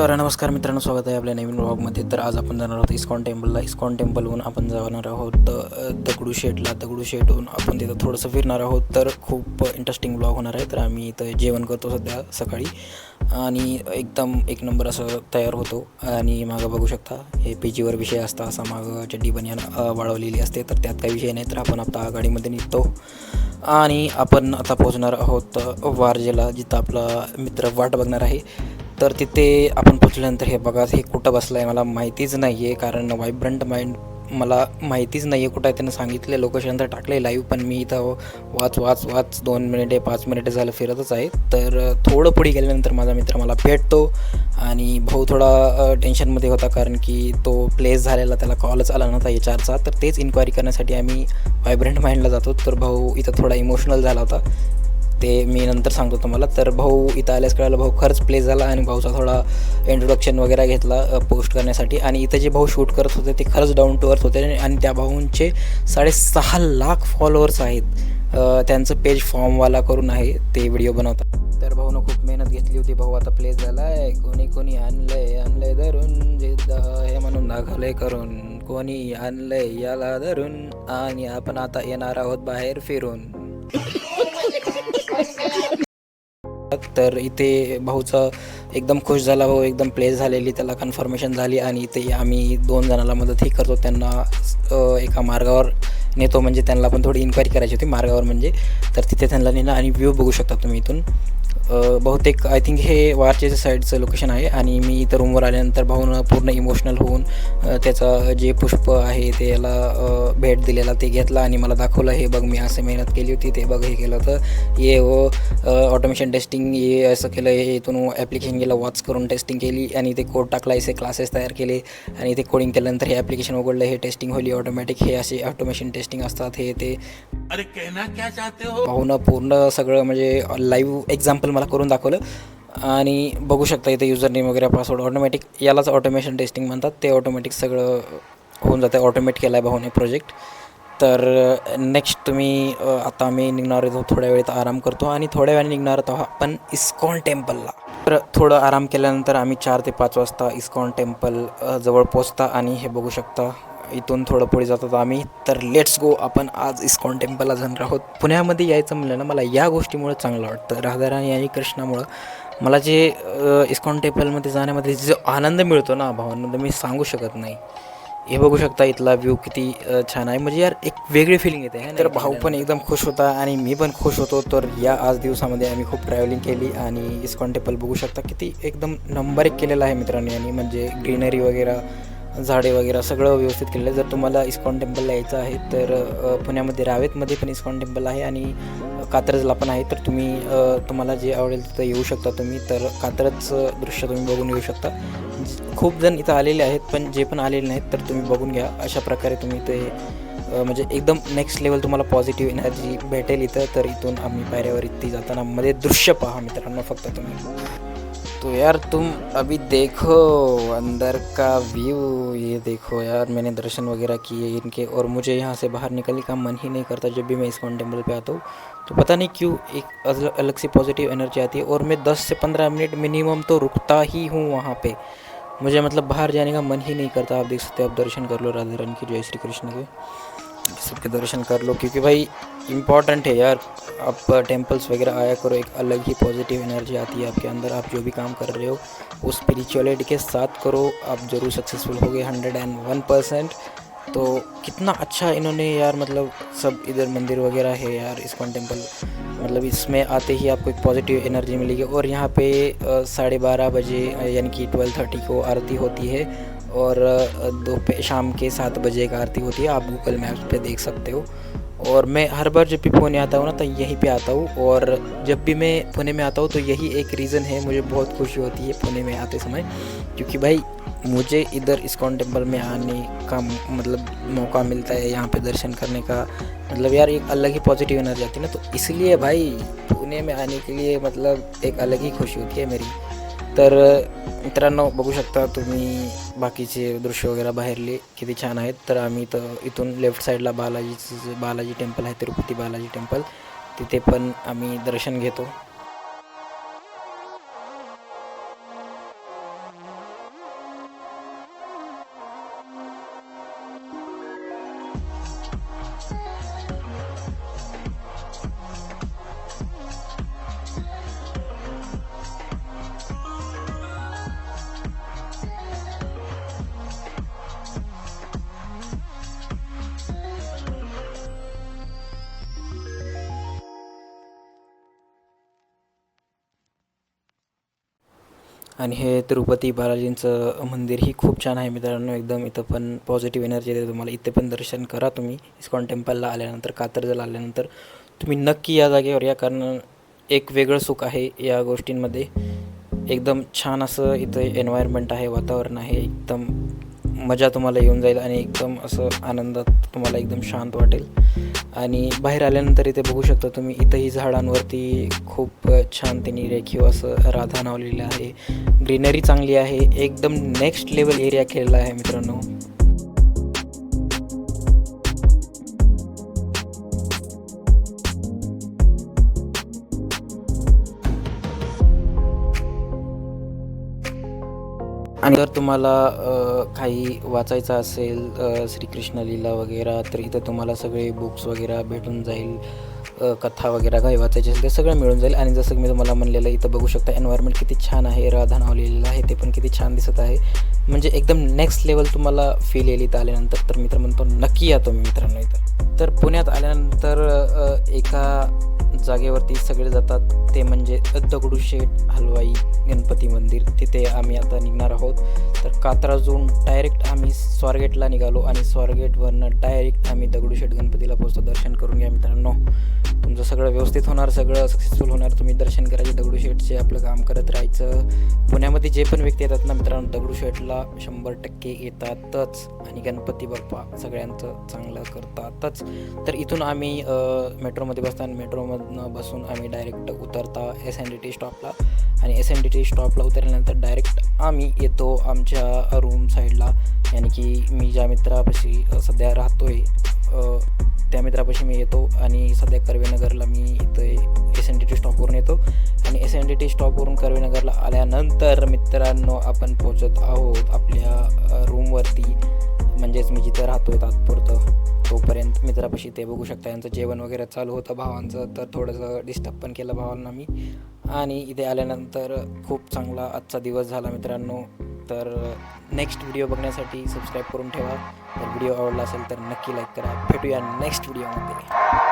तर नमस्कार मित्रांनो, स्वागत आहे आपल्या नवीन व्लॉगमध्ये. तर आज आपण जाणार आहोत इस्कॉन टेम्पलला. इस्कॉन टेम्पलहून आपण जाणार आहोत दगडूशेठला. दगडूशेठहून आपण तिथं थोडंसं फिरणार आहोत. तर खूप इंटरेस्टिंग व्लॉग होणार आहे. तर आम्ही इथं जेवण करतो सध्या सकाळी आणि एकदम एक नंबर असं तयार होतो. आणि मागं बघू शकता हे पेजीवर विषय असता, असा मागं चड्डी बनियान वाढवलेली असते. तर त्यात काही विषय नाही. तर आपण आता गाडीमध्ये निघतो आणि आपण आता पोहोचणार आहोत वारजेला, जिथं आपला मित्र वाट बघणार आहे. तर तिथे आपण पोचल्यानंतर हे बघा, हे कुठं बसलं आहे मला माहितीच नाही आहे, कारण व्हायब्रंट माइंड मला माहितीच नाही आहे कुठं आहे. त्यानं सांगितले लोकेशन तर टाकले लाईव्ह, पण मी इथं वाच 2 मिनिटे 5 मिनिटे झालं फिरतच आहे. तर थोडं पुढे गेल्यानंतर माझा मित्र मला भेटतो आणि भाऊ थोडा टेन्शनमध्ये होता, कारण की तो प्लेस झालेला, त्याला कॉलच आला नव्हता HRचा. तर तेच इन्क्वायरी करण्यासाठी आम्ही व्हायब्रंट माइंडला जातो. तर भाऊ इथं थोडा इमोशनल झाला होता, ते मी नंतर सांगतो तुम्हाला. तर भाऊ इथं आल्यास कळालं, भाऊ खरंच प्लेस झाला आणि भाऊचा थोडा इंट्रोडक्शन वगैरे घेतला पोस्ट करण्यासाठी. आणि इथं जे भाऊ शूट करत होते ते खरंच डाऊन टू अर्थ होते आणि त्या भाऊंचे 6.5 लाख फॉलोअर्स आहेत. त्यांचं पेज फॉर्मवाला करून आहे ते व्हिडिओ बनवतात. तर भाऊनं खूप मेहनत घेतली होती. भाऊ आता प्लेस झाला आहे. कोणी आणलंय धरून जिद्द हे म्हणून दाखवलंय करून, कोणी आणलंय याला धरून, आणि आपण आता येणार आहोत बाहेर फिरून. तर इथे भाऊचा एकदम खुश झाला, भाऊ एकदम प्लेस झालेली, त्याला कन्फर्मेशन झाली. आणि इथे आम्ही 2 जणांना मदतही करतो, त्यांना एका मार्गावर नेतो, म्हणजे त्यांना पण थोडी इन्क्वायरी करायची होती मार्गावर म्हणजे. तर तिथे त्यांना नेणं आणि व्ह्यू बघू शकता तुम्ही इथून. बहुतेक आय थिंक हे वारजेच्या साईडचं लोकेशन आहे. आणि मी इथं रूमवर आल्यानंतर भाऊनं पूर्ण इमोशनल होऊन त्याचं जे पुष्प आहे ते याला भेट दिलेला ते घेतला आणि मला दाखवलं, हे बघ मी असं मेहनत केली होती, ते बघ हे केलं होतं, ये ऑटोमेशन टेस्टिंग ये असं केलं, हे इथून ॲप्लिकेशन गेलं, वॉच करून टेस्टिंग केली आणि ते कोड टाकला, असे क्लासेस तयार केले आणि ते कोडिंग केल्यानंतर हे ॲप्लिकेशन उघडलं, हे टेस्टिंग होली ऑटोमॅटिक, हे असे ऑटोमेशन टेस्टिंग असतात हे ते. अरे कहना क्या चाहते हो? भाऊनं पूर्ण सगळं म्हणजे लाईव्ह एक्झाम्पल मला करून दाखवलं. आणि बघू शकता इथे युजर नेम वगैरे पासवर्ड ऑटोमॅटिक, यालाच ऑटोमेशन टेस्टिंग म्हणतात, ते ऑटोमॅटिक सगळं होऊन जातं. ऑटोमेट केला आहे भाऊने प्रोजेक्ट. तर नेक्स्ट तुम्ही आता आम्ही निघणार आहोत, थोड्या वेळेत आराम करतो आणि थोड्या वेळाने निघणार आहोत आपण इस्कॉन टेम्पलला. तर थोडं आराम केल्यानंतर आम्ही 4 ते 5 वाजता इस्कॉन टेम्पल जवळ पोचता. आणि हे बघू शकता इथून थोडं पुढे जातात आम्ही. तर लेट्स गो, आपण आज इस्कॉन टेम्पलला जाणार आहोत. पुण्यामध्ये यायचं म्हणलं ना, मला या गोष्टीमुळे चांगलं वाटतं, राधाराणी आणि कृष्णामुळं. मला जे इस्कॉन टेम्पलमध्ये जाण्यामध्ये जो आनंद मिळतो ना भावांमध्ये, मी सांगू शकत नाही. हे बघू शकता इथला व्ह्यू किती छान आहे, म्हणजे यार एक वेगळी फिलिंग येते. तर भाऊ पण एकदम खुश होता आणि मी पण खुश होतो. तर या आज दिवसामध्ये आम्ही खूप ट्रॅव्हलिंग केली आणि इस्कॉन टेम्पल बघू शकता किती एकदम नंबर 1 केलेला आहे मित्रांनी. आणि म्हणजे ग्रीनरी वगैरे, झाडे वगैरे सगळं व्यवस्थित केलेलं आहे. जर तुम्हाला इस्कॉन टेम्पलला यायचं आहे तर पुण्यामध्ये रावेतमध्ये पण इस्कॉन टेम्पल आहे आणि कात्रजला पण आहे. तर तुम्हाला जे आवडेल तिथं येऊ शकता तुम्ही. तर कात्रजचं दृश्य तुम्ही बघून येऊ शकता. खूप जण इथं आलेले आहेत, पण जे पण आलेले नाहीत तर तुम्ही बघून घ्या. अशा प्रकारे तुम्ही ते म्हणजे एकदम नेक्स्ट लेवल तुम्हाला पॉझिटिव्ह एनर्जी भेटेल इथं. तर इथून आम्ही पायऱ्यावर इथे जाताना मध्ये दृश्य पहा मित्रांनो फक्त तुम्ही. तो यार तुम अभी देखो अंदर का व्यू, ये देखो यार, मैंने दर्शन वगैरह किए इनके और मुझे यहाँ से बाहर निकलने का मन ही नहीं करता. जब भी मैं इस्कॉन टेम्पल पे आता हूँ तो पता नहीं क्यों एक अलग सी पॉजिटिव एनर्जी आती है और मैं 10 से 15 मिनट मिनिमम तो रुकता ही हूँ वहाँ पे. मुझे मतलब बाहर जाने का मन ही नहीं करता. आप देख सकते हो, आप दर्शन कर लो राधा रानी की, जय श्री कृष्ण के, सबके दर्शन कर लो, क्योंकि भाई इम्पॉर्टेंट है यार. आप टेम्पल्स वगैरह आया करो, एक अलग ही पॉजिटिव एनर्जी आती है आपके अंदर. आप जो भी काम कर रहे हो वो स्पिरिचुअलिटी के साथ करो, आप ज़रूर सक्सेसफुल होगे 101%. तो कितना अच्छा इन्होंने यार, मतलब सब इधर मंदिर वगैरह है यार इस्कॉन टेम्पल, मतलब इसमें आते ही आपको एक पॉजिटिव एनर्जी मिलेगी. और यहाँ पे 12:30 बजे यानी कि 12:30 को आरती होती है और शाम के 7 बजे एक आरती होती है. आप गूगल मैप्स पे देख सकते हो. और मैं हर बार जब भी पुणे आता हूँ ना तो यहीं पे आता हूँ. और जब भी मैं पुणे में आता हूँ तो यही एक रीज़न है, मुझे बहुत खुशी होती है पुणे में आते समय, क्योंकि भाई मुझे इधर इस्कॉन टेम्पल में आने का मतलब मौका मिलता है, यहाँ पे दर्शन करने का. मतलब यार एक अलग ही पॉजिटिव एनर्जी आती है ना, तो इसलिए भाई पुणे में आने के लिए मतलब एक अलग ही खुशी होती है मेरी. तर मित्रांनो बघू शकता तुम्ही बाकीचे दृश्य वगैरे बाहेरले किती छान आहेत. तर आम्ही इथून लेफ्ट साईडला बालाजी टेम्पल आहे, तिरुपती बालाजी टेम्पल, तिथे पण आम्ही दर्शन घेतो. आणि हे तिरुपती बालाजींचं मंदिरही खूप छान आहे मित्रांनो. एकदम इथं पण पॉझिटिव्ह एनर्जी देते तुम्हाला. इथे पण दर्शन करा तुम्ही इस्कॉन टेम्पलला आल्यानंतर, कात्रजला आल्यानंतर तुम्ही नक्की या जागेवर या, कारण एक वेगळं सुख आहे या गोष्टींमध्ये. एकदम छान असं इथं एन्व्हायरमेंट आहे, वातावरण आहे, एकदम मजा तुम्हाला येऊन जाईल आणि एकदम असं आनंदात तुम्हाला एकदम शांत वाटेल. आणि बाहेर आल्यानंतर इथे बघू शकता तुम्ही, इथंही झाडांवरती खूप छान त्यांनी रेखीव असं राधा नावलेलं आहे. ग्रीनरी चांगली आहे, एकदम नेक्स्ट लेवल एरिया केलेला आहे मित्रांनो. आणि जर तुम्हाला काही वाचायचं असेल श्रीकृष्ण लीला वगैरे, तर इथं तुम्हाला सगळे बुक्स वगैरे भेटून जाईल. कथा वगैरे काही वाचायची असेल ते सगळं मिळून जाईल. आणि जसं की मी तुम्हाला म्हणलेलं, इथं बघू शकता एन्व्हायरमेंट किती छान आहे, राधा नावलेलं आहे ते पण किती छान दिसत आहे. म्हणजे एकदम नेक्स्ट लेवल तुम्हाला फील येईल इथं आल्यानंतर. तर मित्र म्हणतो नक्की या तुम्ही मित्रांनो इथं. तर पुण्यात आल्यानंतर एका जागेवरती सगळे जातात, ते म्हणजे दगडूशेठ हलवाई गणपती मंदिर. तिथे आम्ही आता निघणार आहोत. तर कात्रजहून डायरेक्ट आम्ही स्वारगेटला निघालो आणि स्वारगेटवरनं डायरेक्ट आम्ही दगडूशेठ गणपतीला पोहोचतो. दर्शन करून घ्या मित्रांनो, तुमचं सगळं व्यवस्थित होणार, सगळं सक्सेसफुल होणार. तुम्ही दर्शन करायचे दगडूशेठचे, आपलं काम करत राहायचं. पुण्यामध्ये जे पण व्यक्ती येतात ना मित्रांनो, दगडूशेठला 100% येतातच आणि गणपती बाप्पा सगळ्यांचं चांगलं करतातच. तर इथून आम्ही मेट्रोमध्ये बसताना, मेट्रोमधनं बसून आम्ही डायरेक्ट उतरता SNDT स्टॉपला. आणि SNDT स्टॉपला उतरल्यानंतर डायरेक्ट आम्ही येतो आमच्या रूम साईडला. यानी की मी ज्या मित्रापाशी सध्या राहतो आहे त्या मित्रापाशी मी येतो. आणि सध्या कर्वेनगरला मी इथं SNDT स्टॉपवरून येतो. आणि SNDT स्टॉपवरून कर्वेनगरला आल्यानंतर मित्रांनो आपण पोहोचत आहोत आपल्या रूमवरती. म्हणजेच मी जिथं राहतो आहे तात्पुरतं तोपर्यंत मित्रापाशी. ते बघू शकता यांचं जेवण वगैरे चालू होतं भावांचं, तर थोडंसं डिस्टर्ब पण केलं भावांना मी. आणि इथे आल्यानंतर खूप चांगला आजचा दिवस झाला मित्रांनो. तर नेक्स्ट व्हिडिओ बघण्यासाठी सबस्क्राईब करून ठेवा. तर व्हिडिओ आवडला असेल तर नक्की लाईक करा. भेटूया नेक्स्ट व्हिडिओमध्ये.